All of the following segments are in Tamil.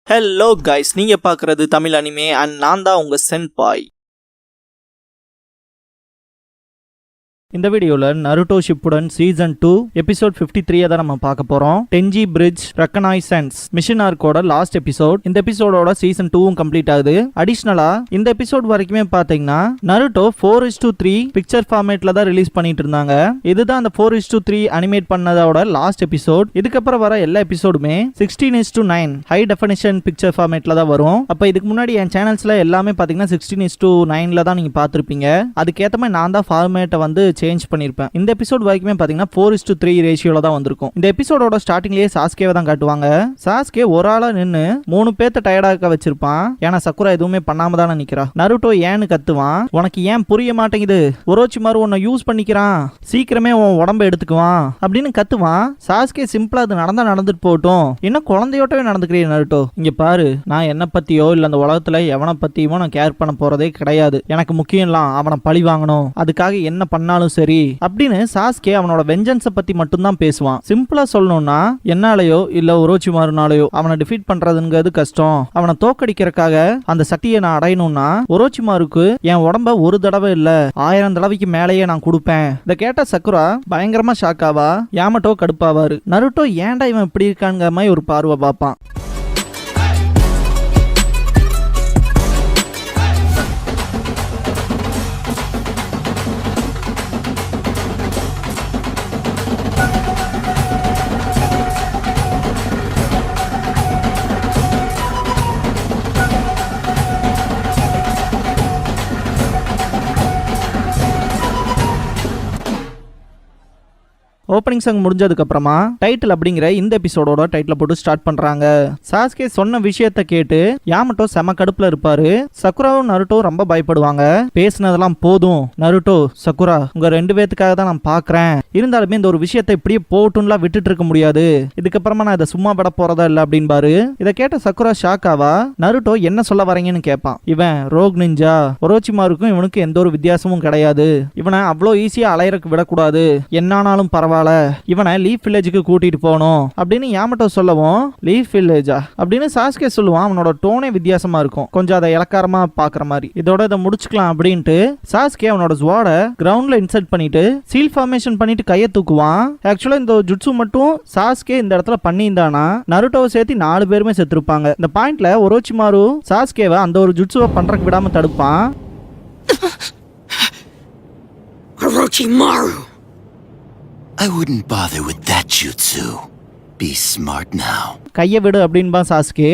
ஹலோ கைஸ், நீங்க பார்க்குறது தமிழ் அனிமே அண்ட் நான் தான் உங்க சென்பாய். இந்த வீடியோல நருட்டோ ஷிப்புடன் சீசன் 2 எபிசோட் 53 தான் நம்ம பார்க்க போறோம். டென்ஜி bridge reconnaissance mission ஆர்க்கோட last episode. இந்த எபிசோடோட சீசன் 2 கம்ப்ளீட் ஆகுது. அடிஷனலா இந்த எபிசோட் வரைக்குமே பாத்தீங்கன்னா நருட்டோ 4:3 பிக்சர் ஃபார்மேட்ல தான் ரிலீஸ் பண்ணிட்டு இருந்தாங்க. இதுதான் அந்த 4:3 அனிமேட் பண்ணதோட லாஸ்ட் எபிசோட். இதுக்கப்புறம் வர எல்லா எபிசோடுமே 16:9 ஹை டெஃபினிஷன் பிக்சர் ஃபார்மேட்ல தான் வரும். அப்ப இதுக்கு முன்னாடி என் சேனல்ஸ்ல எல்லாமே பாத்தீங்கன்னா 16:9ல தான் நீங்க பாத்திருப்பீங்க. அதுக்கேற்ற மாதிரி நான் தான் ஃபார்மேட்டை வந்து சேஞ்ச் பண்ணிருப்பேன். இந்த எபிசோட் வரைக்குமே பாத்தீங்கன்னா 4:3 ரேஷியோல தான் வந்திருக்கும். இந்த எபிசோடோட ஸ்டார்டிங்லயே சாஸ்கேவை தான் காட்டுவாங்க. சாஸ்கே ஒரு ஆளா நின்னு 3 பேர்த்த டயர்டாக்க வச்சிருப்பான். ஏன்னா சக்குரா எதுவுமே பண்ணாம தானே நிக்கிறா. நருட்டோ ஏன்னு கத்துவான். உனக்கு ஏன் புரிய மாட்டேங்குது, ஒரோச்சிமாரு உன்னை யூஸ் பண்ணிக்கிறான், சீக்கிரமே உன் உடம்ப எடுத்துக்குவான் அப்படின்னு கத்துவான். சாஸ்கே சிம்பிளா அது நடந்துட்டு போகட்டும், இன்னும் குழந்தையோட்டவே நடந்துக்கிறேன் நருட்டோ. இங்க பாரு, நான் என்ன பத்தியோ இல்ல அந்த உலகத்துல எவனை பத்தியுமோ நான் கேர் பண்ண போறதே கிடையாது. எனக்கு முக்கியம் எல்லாம் அவனை பழி வாங்கணும், அதுக்காக என்ன பண்ணாலும் சரி அப்படின்னு சாஸ்கே அவனோட வெஞ்சன்ஸை பத்தி மட்டும்தான் பேசுவான். சிம்பிளா சொல்லணும்னா என்னாலயோ இல்ல ஒரோச்சிமாருனாலயோ அவனை டிஃபீட் பண்றதுங்கிறது கஷ்டம். அவனை தோக்கடிக்கிறதுக்காக அந்த சக்தியை நான் அடையணும்னா ஒரோச்சிமாருக்கு என் உடம்ப ஒரு தடவை இல்ல 1000 தடவைக்கு மேலேயே நான் கொடுப்பேன். இதை கேட்ட சக்குரா பயங்கரமா ஷாக் ஆவா. யாமட்டோ கடுப்பாவாரு. நருட்டோ ஏன்டா இவன் இப்படி இருக்காங்க மாதிரி ஒரு பார்வை பார்ப்பான். ஓப்பனிங் சாங் முடிஞ்சதுக்கு அப்புறமா டைட்டில் அப்படிங்கிற இந்த எபிசோடோட டைட்டில் போட்டு ஸ்டார்ட் பண்றாங்க. சாஸ்கே சொன்ன விஷயத்த கேட்டு யாமட்டோ செம கடுப்புல இருப்பாரு. சக்குராவும் நருட்டோ ரொம்ப பயப்படுவாங்க. பேசினதெல்லாம் போதும் நருட்டோ, சக்குரா உங்க 2 பேத்துக்காக தான் நான் பாக்குறேன். இருந்தாலுமே இந்த ஒரு விஷயத்தை இப்படியே போட்டுலாம் விட்டுட்டு இருக்க முடியாது. இதுக்கப்புறமா நான் இதை சும்மா விட போறதா இல்ல அப்படின்பாரு. இதை கேட்ட சக்குரா ஷாக் ஆவா. நருட்டோ என்ன சொல்ல வரீங்கன்னு கேட்பான். இவன் ரோக் நிஞ்சா, ஒரோச்சிமாருக்கும் இவனுக்கு எந்த ஒரு வித்தியாசமும் கிடையாது. இவனை அவ்வளோ ஈஸியா அலையறக்கு விடக்கூடாது. என்னானாலும் பரவாயில்ல, இவனை லீஃப் வில்லேஜுக்கு கூட்டிட்டு போகணும் அப்படின்னு யாமட்டோ சொல்லவும், லீஃப் வில்லேஜா அப்படின்னு சாஸ்கே சொல்லுவான். அவனோட டோனே வித்தியாசமா இருக்கும், கொஞ்சம் அதை இலக்காரமா பாக்குற மாதிரி. இதோட இதை முடிச்சுக்கலாம் அப்படின்ட்டு சாஸ்கே அவனோட ஸ்வார்ட கிரவுண்ட்ல இன்சர்ட் பண்ணிட்டு சீல் ஃபார்மேஷன் பண்ணிட்டு கையை தூக்குவான். ஆக்சுவலா இந்த ஜுட்சு மட்டும் சாஸ்கே இந்த இடத்துல பண்ணியிருந்தானா நருட்டோவை சேர்த்து 4 பேருமே செத்துருப்பாங்க. இந்த பாயிண்ட்ல ஒரோச்சிமாரு சாஸ்கேவை அந்த ஒரு ஜுட்சுவை பண்றதுக்கு விடாம தடுப்பான். Orochimaru! I wouldn't bother with that jutsu. Be smart now. கைய விடு அப்படின்பா சாஸ்கே.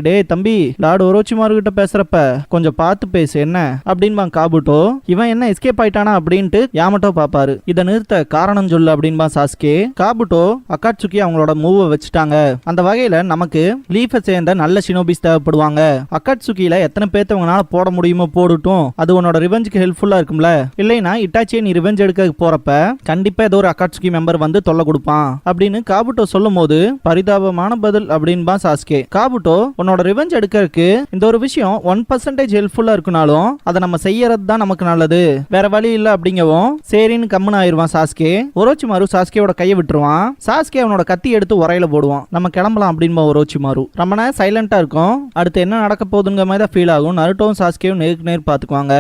டே தம்பி, லார்டு ஒரோச்சிமாரு கிட்ட பேசுறப்ப கொஞ்சம் பார்த்து பேசு என்ன அப்படின்பா காபுட்டோ. இவன் என்ன எஸ்கேப் ஆயிட்டானா அப்படின்ட்டு யாமட்டோ பாப்பாரு. இதை நிறுத்த காரணம் சொல்லு அப்படின்பா சாஸ்கே. காபுட்டோ அக்காட்சுக்கி அவங்களோட மூவை வச்சுட்டாங்க. அந்த வகையில நமக்கு லீஃபை சேர்ந்த நல்ல ஷினோபிஸ் தேவைப்படுவாங்க. அக்காட்சுக்கியில எத்தனை பேர்த்தவங்கனால போட முடியுமோ போடட்டும், அது உன்னோட ரிவெஞ்சுக்கு ஹெல்ப்ஃபுல்லா இருக்கும்ல. இல்லைன்னா இட்டாச்சியை நீ ரிவெஞ்ச் எடுக்க போறப்ப கண்டிப்பா ஏதோ ஒரு அக்காட்சுக்கி மெம்பர் வந்து தொல்லை கொடுப்பான் அப்படின்னு காபுட்டோ சொல்லும் போது பரிதாபமான பதில் அப்படின்பா சாஸ்கே. காபுட்டோ உன்னோட ரிவெஞ்ச் எடுக்கிறதுக்கு இந்த ஒரு விஷயம் 1% ஹெல்ப்ஃபுல்லா இருக்குனாலும் அதை நம்ம செய்யறது தான் நமக்கு நல்லது, வேற வழி இல்ல அப்படிங்கவும் சரின்னு கம்முன்னு ஆயிருவான் சாஸ்கே. ஒரோச்சிமாரு சாஸ்கேவோட கையை விட்டுருவான். சாஸ்கே அவனோட கத்தி எடுத்து உரையில போடுவான். நம்ம கிளம்பலாம் அப்படின்பா ஒரோச்சிமாரு. ரொம்ப நேரம் சைலண்டா இருக்கும். அடுத்து என்ன நடக்க போகுதுங்க மாதிரி தான் ஃபீல் ஆகும். நருட்டோவும் சாஸ்கேவும் நேருக்கு நேர் பாத்துக்குவாங்க.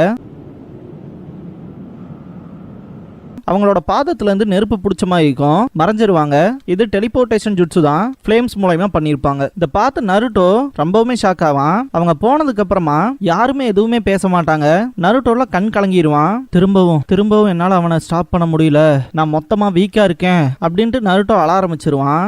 அவங்களோட பாதத்துல இருந்து நெருப்பு பிடிச்ச மாதிரி இருக்கும், மறைஞ்சிருவாங்க. இது டெலிபோர்டேஷன் ஜுட்சு தான், ஃப்ளேம்ஸ் மூலமா பண்ணிருப்பாங்க. இதை பார்த்து நருட்டோ ரொம்பவுமே ஷாக் ஆவான். அவங்க போனதுக்கு அப்புறமா யாருமே எதுவுமே பேச மாட்டாங்க. நருட்டோல கண் கலங்கிடுவான். திரும்பவும் என்னால அவனை ஸ்டாப் பண்ண முடியல, நான் மொத்தமா வீக்கா இருக்கேன் அப்படின்ட்டு நருட்டோ அழ ஆரம்பிச்சிருவான்.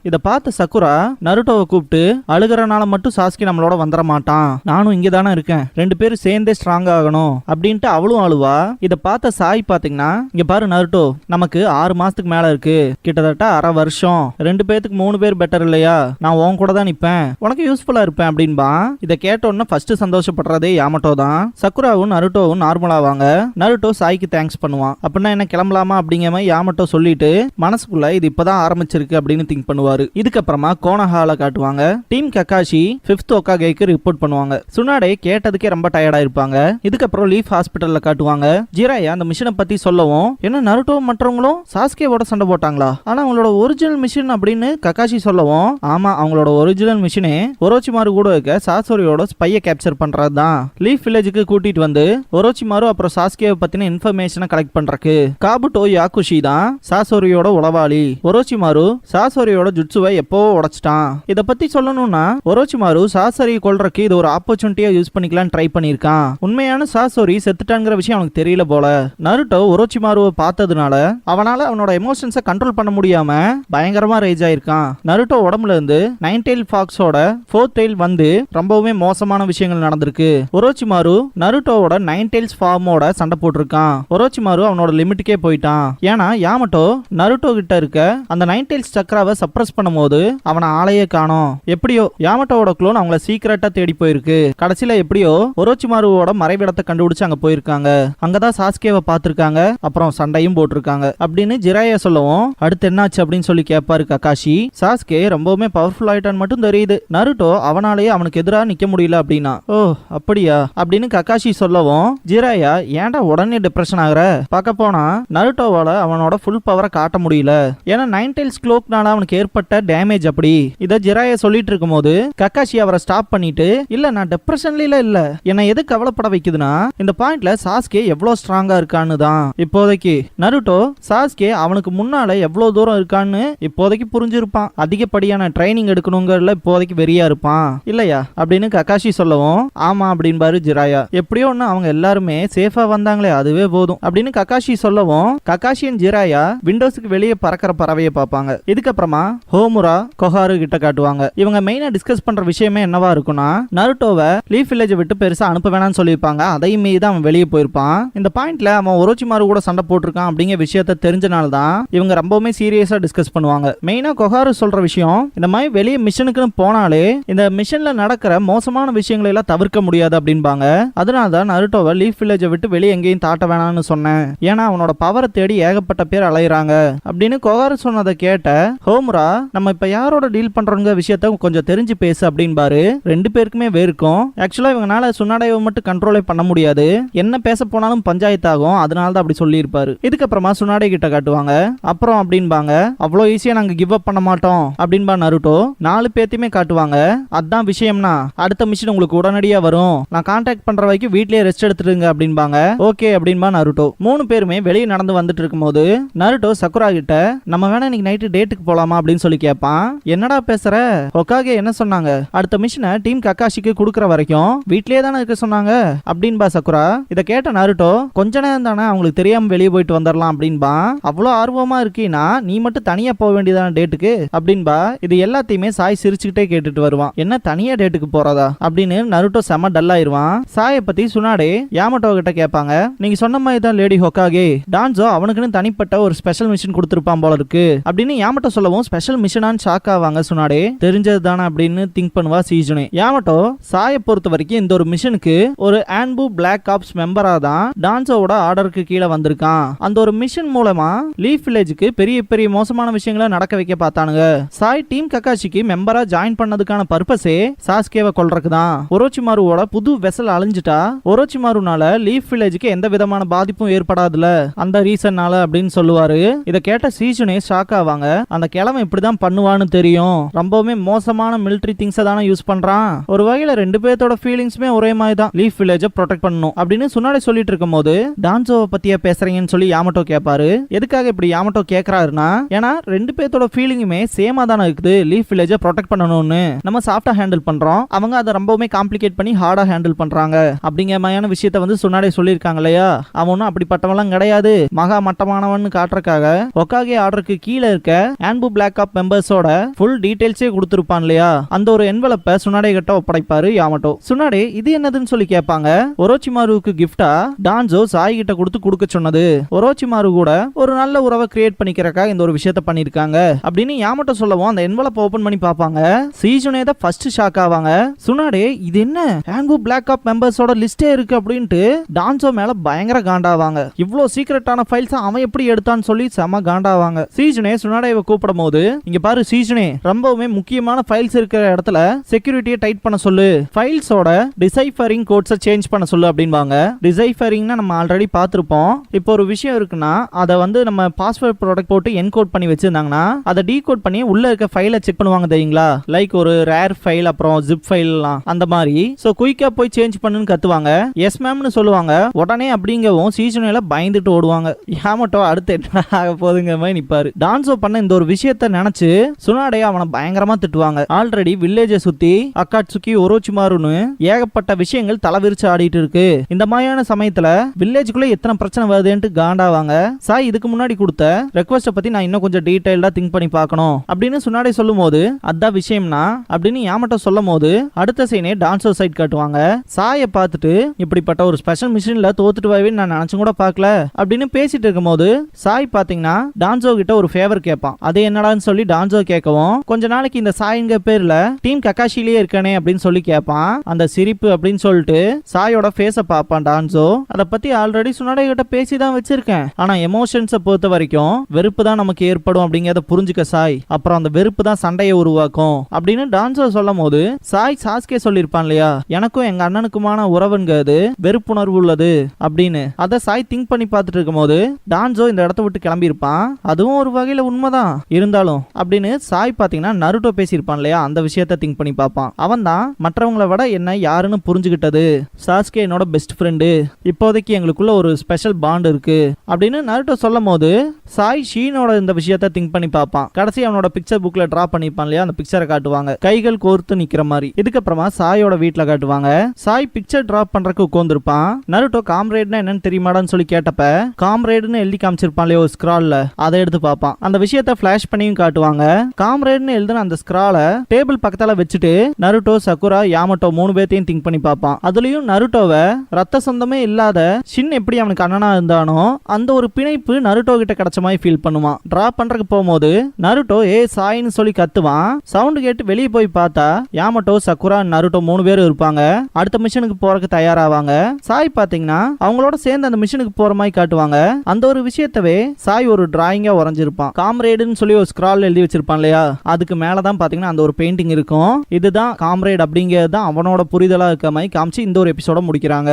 இதை பார்த்து சக்குரா நருட்டோவை கூப்பிட்டு, அழுகிறனால மட்டும் சாஸ்கி நம்மளோட வந்துட மாட்டான், நானும் இங்கே தானே இருக்கேன், 2 பேரும் சேர்ந்தே ஸ்ட்ராங் ஆகணும் அப்படின்ட்டு அவளும் அழுவா. இதை பார்த்த சாய் பாத்தீங்கன்னா, இங்க பாரு நருட்டோ, நமக்கு 6 மாசத்துக்கு மேல இருக்கு, கிட்டத்தட்ட 1/2 வருஷம், 2 பேருக்கு 3 பேர் பெட்டர் இல்லையா, நான் உன் கூட தான் நிப்பேன், உனக்கு யூஸ்ஃபுல்லா இருப்பேன் அப்படின்பா. இதை கேட்டோன்னு ஃபர்ஸ்ட் சந்தோஷப்படுறதே யாமட்டோ தான். சக்குராவும் நருட்டோவும் நார்மலாவாங்க. நருட்டோ சாய்க்கு தேங்க்ஸ் பண்ணுவான். அப்படின்னா என்ன கிளம்பலாமா அப்படிங்கிற மாதிரி யாமட்டோ சொல்லிட்டு மனசுக்குள்ள இது இப்பதான் ஆரம்பிச்சிருக்கு அப்படின்னு திங்க் பண்ணுவாரு. சொல்லுவாரு. இதுக்கப்புறமா கோனஹால காட்டுவாங்க. டீம் கக்காஷி 5th ஒகாகேக்கு ரிப்போர்ட் பண்ணுவாங்க. சுனாடே கேட்டதுக்கே ரொம்ப டயர்டா இருப்பாங்க. இதுக்கப்புறம் லீஃப் ஹாஸ்பிட்டல்ல காட்டுவாங்க. ஜிராயா அந்த மிஷனை பத்தி சொல்லவும், என்ன நருட்டோ மற்றவங்களும் சாஸ்கேவோட சண்டை போட்டாங்களா? ஆனா அவங்களோட ஒரிஜினல் மிஷன் அப்படின்னு கக்காஷி சொல்லவும், ஆமா அவங்களோட ஒரிஜினல் மிஷனே ஒரோச்சிமாரு கூட இருக்க சாசோரியோட ஸ்பையை கேப்சர் பண்றதுதான். லீஃப் வில்லேஜுக்கு கூட்டிட்டு வந்து ஒரோச்சிமாரு அப்புறம் சாஸ்கேவை பத்தின இன்ஃபர்மேஷனை கலெக்ட் பண்றதுக்கு. காபுட்டோ யாக்குஷி தான் சாசோரியோட உளவாளி. ஒரோச்சிமாரு சாசோரியோட ஜுட்சுவை எப்போ உடைச்சிட்டான். இத பத்தி சொல்லணும்னா ஒரோச்சிமாரு சாசோரியை கொல்றதுக்கு இது ஒரு ஆப்பர்ச்சுனிட்டியா யூஸ் பண்ணிக்கலாம் ட்ரை பண்ணிருக்கான். உண்மையான சாசோரி செத்துட்டாங்கிற விஷயம் அவனுக்கு தெரியல போல. நருட்டோ ஒரோச்சிமாருவை பார்த்ததுனால அவனால அவனோட எமோஷன்ஸை கண்ட்ரோல் பண்ண முடியாம பயங்கரமா ரேஜ் ஆயிருக்கான். நருட்டோ உடம்புல இருந்து 9 டெயில் ஃபாக்ஸோட 4th டெயில் வந்து ரொம்பவுமே மோசமான விஷயங்கள் நடந்திருக்கு. ஒரோச்சிமாரு நருட்டோவோட 9 டெயில்ஸ் ஃபார்மோட சண்டை போட்டிருக்கான். ஒரோச்சிமாரு அவனோட லிமிட்டுக்கே போயிட்டான். ஏன்னா யாமட்டோ நருட்டோ கிட்ட இருக்க அந்த 9 டெயில்ஸ் சக்கராவை சப்ரஸ் பண்ணும்போது அவனை ஆளையே காணோம். எப்படியோ யாமட்டோவோட குளோன் அவங்கள சீக்கிரட்டா தேடி போயிருக்கு. கடைசியில எப்படியோ ஒரோச்சிமாருவோட மறைவிடத்தை கண்டுபிடிச்சு அங்க போயிருக்காங்க. அங்கதான் சாஸ்கேவை பார்த்திருக்காங்க. அப்புறம் சண்டையும் போட்டிருக்காங்க அப்படின்னு ஜிராயா சொல்லவும், அடுத்து என்னாச்சு அப்படின்னு சொல்லி கேட்பாரு கக்காஷி. சாஸ்கே ரொம்பவுமே பவர்ஃபுல் ஆயிட்டான்னு மட்டும் தெரியுது. நருட்டோ அவனாலேயே அவனுக்கு எதிராக நிக்க முடியல அப்படின்னா. ஓ அப்படியா அப்படின்னு கக்காஷி சொல்லவும், ஜிராயா ஏன்டா உடனே டிப்ரெஷன் ஆகுற? பார்க்க போனா நருட்டோவால அவனோட ஃபுல் பவரை காட்ட முடியல. ஏன்னா 9 டெயில்ஸ் க்ளோக்னால அவனுக்கு ஏற்பட்ட டேமேஜ் அப்படி. இத ஜிராயா சொல்லிட்டு இருக்கும் போது கக்காஷி அவரை ஸ்டாப் பண்ணிட்டு, இல்ல நான் டிப்ரெஷன்ல இல்ல, என்ன எது கவலைப்பட வைக்குதுன்னா இந்த பாயிண்ட்ல சாஸ்கே எவ்வளவு ஸ்ட்ராங்கா இருக்கான்னு தான். இப்போதைக்கு நருட்டோ சாஸ்கே அவனுக்கு முன்னால எவ்வளவு தூரம் இருக்கான்னு இப்போதைக்கு புரிஞ்சிருப்பான். அதிகப்படியான ட்ரைனிங் எடுக்கணுங்கிறதுல இப்போதைக்கு வெறியா இருப்பான் இல்லையா அப்படின்னு கக்காஷி சொல்லவும், ஆமா அப்படின்பாரு ஜிராயா. எப்படியோ ஒண்ணு அவங்க எல்லாருமே சேஃபா வந்தாங்களே அதுவே போதும் அப்படின்னு கக்காஷி சொல்லவும், கக்காஷியன் ஜிராயா விண்டோஸ்க்கு வெளியே பறக்கிற பறவையை பார்ப்பாங்க. இதுக்கப்புறமா ஹோமுரா கொஹாரு கிட்ட காட்டுவாங்க. இவங்க மெயினா டிஸ்கஸ் பண்ற விஷயமே என்னவா இருக்கும்னா, நருட்டோவை லீஃப் வில்லேஜ் விட்டு பெருசா அனுப்ப வேணாம்னு சொல்லியிருப்பாங்க. அதையும் மீறி தான் அவன் வெளியே போயிருப்பான். இந்த பாயிண்ட்ல அவன் ஒரோச்சிமாரு கூட சண்டை போட்டிருக்கான் அப்படிங்கிற விஷயத்த தெரிஞ்சனால தான் இவங்க ரொம்பவுமே சீரியஸா டிஸ்கஸ் பண்ணுவாங்க. மெயினா கொஹாரு சொல்ற விஷயம், இந்த மாதிரி வெளியே மிஷனுக்குன்னு போனாலே இந்த மிஷன்ல நடக்கிற மோசமான விஷயங்களை எல்லாம் தவிர்க்க முடியாது அப்படின்பாங்க. அதனால தான் நருட்டோவை லீஃப் வில்லேஜை விட்டு வெளியே எங்கேயும் தாட்ட வேணாம்னு சொன்னேன். ஏன்னா அவனோட பவரை தேடி ஏகப்பட்ட பேர் அலையிறாங்க அப்படின்னு கொஹாரு சொன்னதை கேட்ட ஹோமுரா, நம்ம இப்ப யாரோட டீல் பண்றோங்க விஷயத்த கொஞ்சம் தெரிஞ்சு பேசு அப்படின்பாரு. ரெண்டு பேருக்குமே வேறுக்கும். ஆக்சுவலா இவங்கனால சுனாடையை மட்டும் கண்ட்ரோலே பண்ண முடியாது. என்ன பேச போனாலும் பஞ்சாயத்து ஆகும். அதனால தான் அப்படி சொல்லி இருப்பாரு. இதுக்கப்புறமா சுனாடை கிட்ட காட்டுவாங்க. அப்புறம் அப்படின்பாங்க, அவ்வளோ ஈஸியா நாங்க கிவ் அப் பண்ண மாட்டோம் அப்படின்பா நருட்டோ. 4 பேத்தையுமே காட்டுவாங்க. அதான் விஷயம்னா அடுத்த மிஷன் உங்களுக்கு உடனடியா வரும். நான் கான்டாக்ட் பண்ற வரைக்கும் வீட்லயே ரெஸ்ட் எடுத்துருங்க அப்படின்பாங்க. Okay அப்படின்பா Naruto. 3 பேருமே வெளியே நடந்து வந்துட்டு இருக்கும்போது நருட்டோ சக்குரா கிட்ட, நம்ம வேணா இன்னைக்கு நைட்டு டேட்டுக்கு போலாமா அப்படின்னு சொல்லி கேட்பான். என்னடா பேசுற? ஹொகாகே என்ன சொன்னாங்க? அடுத்த மிஷனை டீம் கக்காஷிக்கு கொடுக்கற வரைக்கும் வீட்லயே தானே இருக்க சொன்னாங்க அப்படின்பா சக்குரா. இத கேட்ட நருட்டோ, கொஞ்ச நேரம் தானே அவங்களுக்கு தெரியாம வெளியே போயிட்டு வந்துடலாம் அப்படின்பா. அவ்வளோ ஆர்வமா இருக்கீனா நீ மட்டும் தனியா போக வேண்டியதான டேட்டுக்கு அப்படின்பா. இது எல்லாத்தையுமே சாய் சிரிச்சுக்கிட்டே கேட்டுட்டு வருவான். என்ன தனியா டேட்டுக்கு போறதா அப்படின்னு நருட்டோ செம டல்லாயிருவான். சாயை பத்தி சுனாடே யாமட்டோ கிட்ட கேட்பாங்க. நீங்க சொன்ன மாதிரி தான் லேடி ஹொகாகே, டான்சோ அவனுக்குன்னு தனிப்பட்ட ஒரு ஸ்பெஷல் மிஷன் கொடுத்திருப்பான் போல இருக்கு அப்படின்னு யாமட்டோ சொல்லவும், ஸ்பெஷல் மிஷனான்னு ஷாக் ஆவாங்க சுனாடே. தெரிஞ்சது தானே அப்படின்னு திங்க் பண்ணுவா சீஜுனே. யாமட்டோ சாயை பொறுத்த வரைக்கும் இந்த ஒரு மிஷனுக்கு ஒரு ஆன்பு பிளாக் ஆப்ஸ் மெம்பரா தான் டான்சோவோட ஆர்டருக்கு கீழே வந்திருக்கான். அந்த ஒரு மிஷன் மூலமா லீஃப் வில்லேஜுக்கு பெரிய பெரிய மோசமான விஷயங்களை நடக்க வைக்க பார்த்தானுங்க. சாய் டீம் கக்காஷிக்கு மெம்பரா ஜாயின் பண்ணதுக்கான பர்பஸே சாஸ்கேவை கொல்றதுக்கு தான். ஒரோச்சிமாருவோட புது வெசல் அழிஞ்சிட்டா ஒரோச்சிமாருனால லீஃப் வில்லேஜுக்கு எந்த விதமான பாதிப்பும் ஏற்படாதுல, அந்த ரீசன்னால அப்படின்னு சொல்லுவாரு. இத கேட்ட சீசுனே ஷாக் ஆவாங்க. அந்த கிழமை இப்படிதான் பண்ணுவான்னு தெரியும். ரொம்பவுமே மோசமான மிலிட்டரி திங்ஸ் தானே யூஸ் பண்றான். ஒரு வகையில 2 பேர்த்தோட ஃபீலிங்ஸ்மே ஒரே மாதிரி தான். லீஃப் வில்லேஜை ப்ரொடெக்ட் பண்ணணும் அப்படின்னு சுனாடே சொல்லிட்டு இருக்கும் போது, டான்சோவை பத்தியா பேசுறீங்கன்னு சொல்லி யாமட்டோ கேட்பாரு. எதுக்காக இப்படி யாமட்டோ கேட்கறாருன்னா, ஏன்னா 2 பேர்த்தோட ஃபீலிங்குமே சேமா தானே இருக்குது. லீஃப் வில்லேஜை ப்ரொடெக்ட் பண்ணணும்னு நம்ம சாஃப்டா ஹேண்டில் பண்றோம், அவங்க அதை ரொம்பவுமே காம்ப்ளிகேட் பண்ணி ஹார்டா ஹேண்டில் பண்றாங்க அப்படிங்கிற மாதிரியான விஷயத்த வந்து சுனாடே சொல்லியிருக்காங்க இல்லையா. அவனும் அப்படிப்பட்டவெல்லாம் கிடையாது, மகா மட்டமானவன் காட்டுறக்காக ஹொகாகே ஆர்டருக்கு கீழே இருக்க ஆன்பு பிளாக் ஆப் மெம்பர்ஸோட ஃபுல் டீடைல்ஸே கொடுத்திருப்பான் இல்லையா. அந்த ஒரு என்வலப்பை சுனாடே கிட்ட ஒப்படைப்பாரு யாமட்டோ. சுனாடே இது என்னதுன்னு சொல்லி கேட்பாங்க. ஒரோச்சிமாருவுக்கு கிஃப்டா டான்சோ சாய் கிட்ட கொடுக்க சொன்னது. ஒரோச்சிமாரு கூட ஒரு நல்ல உறவை கிரியேட் பண்ணிக்கிறக்காக இந்த ஒரு விஷயத்த பண்ணிருக்காங்க அப்படின்னு யாமட்டோ சொல்லவும், அந்த என்வலப்பை ஓபன் பண்ணி பார்ப்பாங்க. சீஜுனே தான் ஃபர்ஸ்ட் ஷாக் ஆவாங்க. சுனாடே இது என்ன ஆன்பு பிளாக் ஆப் மெம்பர்ஸோட லிஸ்டே இருக்கு அப்படின்ட்டு டான்சோ மேல பயங்கர காண்டாவாங்க. இவ்ளோ சீக்ரெட்டான ஃபைல்ஸ் அவன் எப்படி எடுத்தான்னு சொல்லி செம காண்டாவாங்க. சீஜுனே சுனாடேவை கூப்பிடும் போது இங்க பாரு சீசனே, ரொம்பவுமே முக்கியமான ஃபைல்ஸ் இருக்கிற இடத்துல செக்யூரிட்டியை டைட் பண்ண சொல்லு, ஃபைல்ஸோட டிசைஃபரிங் கோட்ஸை சேஞ்ச் பண்ண சொல்லு அப்படின்பாங்க. டிசைஃபரிங்னா நம்ம ஆல்ரெடி பார்த்துருப்போம். இப்போ ஒரு விஷயம் இருக்குன்னா அதை வந்து நம்ம பாஸ்வேர்ட் ப்ராடக்ட் போட்டு என்கோட் பண்ணி வச்சிருந்தாங்கன்னா அதை டீகோட் பண்ணி உள்ள இருக்க ஃபைலை செக் பண்ணுவாங்க தெரியுங்களா, லைக் ஒரு ரேர் ஃபைல் அப்புறம் ஜிப் ஃபைல்லாம் அந்த மாதிரி. ஸோ குயிக்கா போய் சேஞ்ச் பண்ணுன்னு கத்துவாங்க. எஸ் மேம்னு சொல்லுவாங்க. உடனே அப்படிங்கவும் சீசனில் பயந்துட்டு ஓடுவாங்க. யாமட்டோ அடுத்து என்ன ஆக போதுங்க மாதிரி நிப்பாரு. டான்ஸோ பண்ண இந்த ஒரு விஷயத்த நினைச்சு சுனாடே அவனை பயங்கரமா திட்டுவாங்க. ஆல்ரெடி வில்லேஜை சுத்தி அக்காட்சுக்கி ஒரோச்சிமாருன்னு ஏகப்பட்ட விஷயங்கள் தலைவிரிச்சு ஆடிட்டு இருக்கு. இந்த மாதிரியான சமயத்துல வில்லேஜுக்குள்ள எத்தனை பிரச்சனை வருதுன்ட்டு காண்டாவாங்க. சாய் இதுக்கு முன்னாடி கொடுத்த ரெக்வஸ்ட பத்தி நான் இன்னும் கொஞ்சம் டீடைல்டா திங்க் பண்ணி பார்க்கணும் அப்படின்னு சுனாடே சொல்லும் போது அதான் விஷயம்னா அப்படின்னு யாமட்டோ சொல்லும் போது அடுத்த சீனே டான்ஸோ சைட் காட்டுவாங்க. சாயை பார்த்துட்டு இப்படிப்பட்ட ஒரு ஸ்பெஷல் மிஷின்ல தோத்துட்டு வாவேன்னு நான் நினைச்சும் கூட பார்க்கல அப்படின்னு பேசிட்டு இருக்கும் போது சாய் பாத்தீங்கன்னா டான்ஸோ கிட்ட ஒரு ஃபேவர் கேட்பான். அது என்னடான்னு சொல்லி டான்ஸோ கேட்கவும் கொஞ்ச நாளைக்கு இந்த சாய்ங்க பேர்ல டீம் கக்காஷிலேயே இருக்கானே அப்படின்னு சொல்லி கேட்பான். அந்த சிரிப்பு அப்படின்னு சொல்லிட்டு சாயோட ஃபேஸ பார்ப்பான் டான்ஸோ. அதை பத்தி ஆல்ரெடி சுனாடே கிட்ட பேசி தான் வச்சிருக்கேன். ஆனா எமோஷன்ஸை பொறுத்த வரைக்கும் வெறுப்பு தான் நமக்கு ஏற்படும் அப்படிங்கறத புரிஞ்சுக்க சாய். அப்புறம் அந்த வெறுப்பு தான் சண்டையை உருவாக்கும் அப்படின்னு டான்ஸோ சொல்லும் போது சாய் சாஸ்கே சொல்லியிருப்பான் இல்லையா, எனக்கும் எங்க அண்ணனுக்குமான உறவுங்கிறது வெறுப்புணர்வு உள்ளது அப்படின்னு. அதை சாய் திங்க் பண்ணி பார்த்துட்டு இருக்கும் போது டான்ஸோ இந்த இடத்த விட்டு கிளம்பி இருப்பான். அதுவும் ஒரு வகையில உண்மைதான் இருந்தாலும் அப்படின்னு சாய் பாத்தீங்கன்னா நருட்டோ பேசியிருப்பான் இல்லையா, அந்த விஷயத்த திங்க் பண்ணி பார்ப்பான். அவன் தான் மற்றவங்களை விட என்ன யாருன்னு புரிஞ்சுக்கிட்டது. சாஸ்கே என்னோட பெஸ்ட் ஃப்ரெண்டு, இப்போதைக்கு எங்களுக்குள்ள ஒரு ஸ்பெஷல் பாண்ட் இருக்கு அப்படின்னு நருட்டோ சொல்லும் போது சாய் ஷீனோட இந்த விஷயத்த திங்க் பண்ணி பார்ப்பான். கடைசி அவனோட பிக்சர் புக்ல டிரா பண்ணிப்பான் இல்லையா, அந்த பிக்சரை காட்டுவாங்க கைகள் கோர்த்து நிக்கிற மாதிரி. இதுக்கப்புறமா சாயோட வீட்டுல காட்டுவாங்க. சாய் பிக்சர் டிரா பண்றதுக்கு உட்கார்ந்துருப்பான். நருட்டோ காம்ரேட்னா என்னன்னு தெரியுமாடான்னு சொல்லி கேட்டப்ப காம்ரேட்னு எழுதி காமிச்சிருப்பான் இல்லையா ஒரு ஸ்கிரால்ல, அதை எடுத்து பார்ப்பான். அந்த விஷயத்த ஃபிளாஷ் பண்ணியும் காட்டுவாங்க. காம்ரேட்னு எழுதுன அந்த ஸ்கிரால டேபிள் பக்கத்துல வச்சுட்டு நருட்டோ சக்குரா யாமட்டோ 3 பேர்த்தையும் திங்க் பண்ணி பார்ப்பான். அதுலயும் நருட்டோவை ரத்த சொந்தமே இல்லாத ஷின் எப்படி அவனுக்கு அண்ணனா இருந்தானோ அந்த ஒரு பிணைப்பு நருட்டோ கிட்ட கிடைச்ச மாதிரி ஃபீல் பண்ணுவான். டிரா பண்றதுக்கு போகும்போது நருட்டோ ஏ சாயின்னு சொல்லி கத்துவான். சவுண்ட் கேட்டு வெளியே போய் பார்த்தா யாமட்டோ சக்குரா நருட்டோ 3 பேரும் இருப்பாங்க. அடுத்த மிஷனுக்கு போறதுக்கு தயாராவாங்க. சாய் பாத்தீங்கன்னா அவங்களோட சேர்ந்து அந்த மிஷனுக்கு போற மாதிரி காட்டுவாங்க. அந்த ஒரு விஷயத்தவே சாய் ஒரு டிராயிங்கா வரைஞ்சிருப்பான். காம்ரேடுன்னு சொல்லி ஒரு ஸ்கிரால் எழுதி வச்சிருப்பான் இல்லையா, அதுக்கு மேலதான் பாத்தீங்கன்னா அந்த ஒரு பெயிண்டிங் இருக்கும். இதுதான் காம்ரேட் அப்படிங்கிறது தான் அவனோட புரிதலா இருக்க மாதிரி காமிச்சு இந்த ஒரு எபிசோட முடிக்கிறாங்க.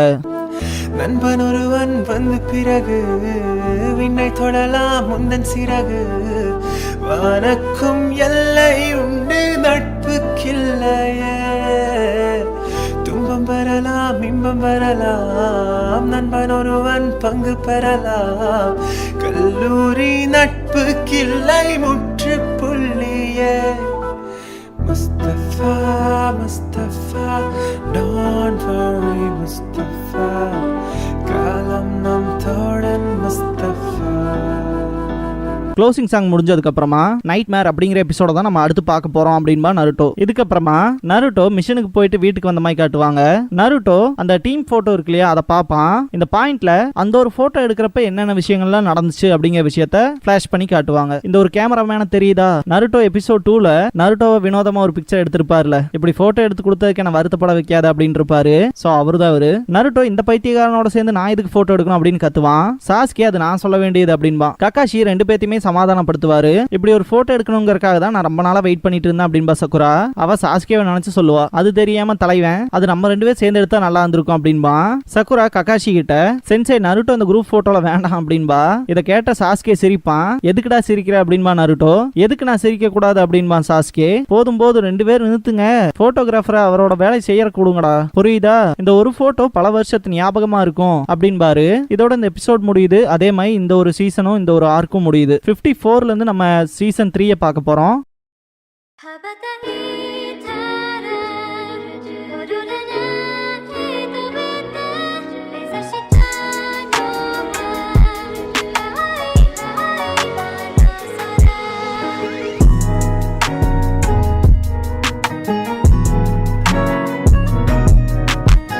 நண்பன் ஒருவன் வந்து பிறகு விண்ணை தொடலாம் முந்தன் சிறகு, வானக்கும் எல்லை உண்டு நட்புக்கில்லையே, துன்பம் பெறலாம் இன்பம் வரலாம், நண்பன் ஒருவன் பங்கு பெறலாம், கல்லூரி நட்புக்கில்லை முற்றுப்புள்ளியே. Mustafa, Mustafa, don't worry Mustafa, kalam nam thodan Mustafa. Closing song முடிஞ்சதுக்கு அப்புறமா நைட் மேர் அப்படிங்கிற எபிசோட தான் நம்ம அடுத்து பார்க்க போறோம் அப்படின்பா நருட்டோ. இதுக்கப்புறமா நருட்டோ மிஷனுக்கு போயிட்டு வீட்டுக்கு வந்த மாதிரி காட்டுவாங்க. நருட்டோ அந்த டீம் போட்டோ இருக்கு இல்லையா, அதை பார்ப்பான். இந்த பாயிண்ட்ல அந்த ஒரு போட்டோ எடுக்கிறப்ப என்னென்ன விஷயங்கள்லாம் நடந்துச்சு அப்படிங்கிற விஷயத்த பிளாஷ் பண்ணி காட்டுவாங்க. இந்த ஒரு கேமராமேன தெரியுதா, நருட்டோ எபிசோட் 2ல நருட்டோவை வினோதமா ஒரு பிக்சர் எடுத்திருப்பாருல, இப்படி போட்டோ எடுத்து கொடுத்ததுக்கு என்ன வருத்தப்பட வைக்காத அப்படின்னு இருப்பாரு. சோ அவருதான் அவரு. நருட்டோ இந்த பைத்தியக்காரனோட சேர்ந்து நான் இதுக்கு போட்டோ எடுக்கணும் அப்படின்னு கத்துவான். சாஸ்கே அது நான் சொல்ல வேண்டியது அப்படின்பா. கக்காஷி 2 பேத்தையுமே சமாதானப்படுத்துவாரு. இப்படி ஒரு போட்டோ எடுக்கணுங்கிறதுக்காக தான் நான் ரொம்ப நாளா வெயிட் பண்ணிட்டு இருந்தேன் அப்படின்பா சக்குரா. அவ சாஸ்கேவை நினைச்சு சொல்லுவா, அது தெரியாம தலைவன் அது நம்ம 2 பேரும் சேர்ந்து எடுத்தா நல்லா இருந்திருக்கும் அப்படின்பா. சக்குரா கக்காஷி கிட்ட சென்சே நருட்டோ அந்த குரூப் போட்டோல வேண்டாம் அப்படின்பா. இதை கேட்ட சாஸ்கே சிரிப்பான். எதுக்குடா சிரிக்கிற அப்படின்பா நருட்டோ. எதுக்கு நான் சிரிக்க கூடாது அப்படின்பா சாஸ்கே. போதும் போது 2 பேரும் நிறுத்துங்க, போட்டோகிராஃபரை அவரோட வேலை செய்ய கொடுங்கடா, புரியுதா, இந்த ஒரு போட்டோ பல வருஷத்து ஞாபகமா இருக்கும் அப்படின்பாரு. இதோட இந்த எபிசோட் முடியுது. அதே மாதிரி இந்த ஒரு சீசனும் இந்த ஒரு ஆர்க்கும் முடியுது. 54ல இருந்து நம்ம சீசன் 3 பார்க்க போறோம்.